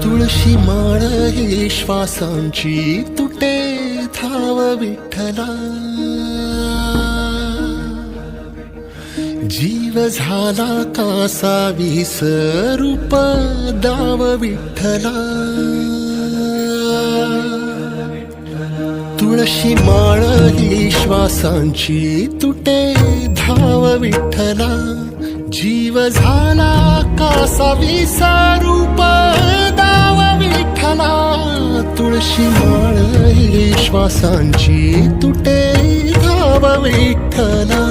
तुळशी माळ ही श्वासांची तुटे धाव विठ्ठला, जीव झाला कासा विसरूप दाव विठ्ठला. तुळशी माळ ही श्वासांची तुटे धाव विठ्ठला, जीव झाला कासा विसरूप दाव विठ्ठला. तुळशी माळ ही श्वासांची तुटे धाव विठ्ठला.